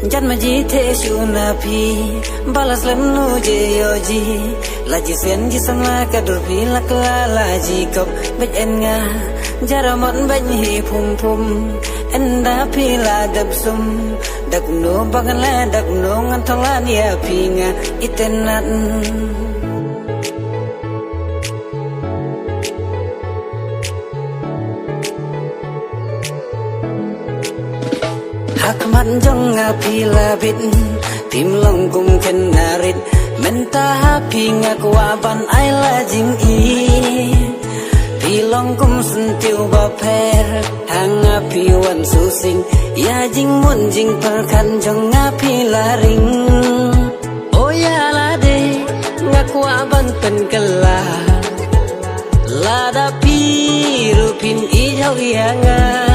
Jan maji te shuna pi balas lenu je yoji laji sen ji sama kadur pi lakla laji kop bej enga jaramot bej hi pum pum enda pi la dab sum dak no bagala dak no ngantolan ya pi nga itenat Hakmat jong api labit tim long kum kenarit menta api ngakwaban ai la jing i pilong kum sentiu baper hang api wan susing ya jing mun jing perkan jong api laring oh ya lade ngakwaban pen kela lada pi rupin i jau yang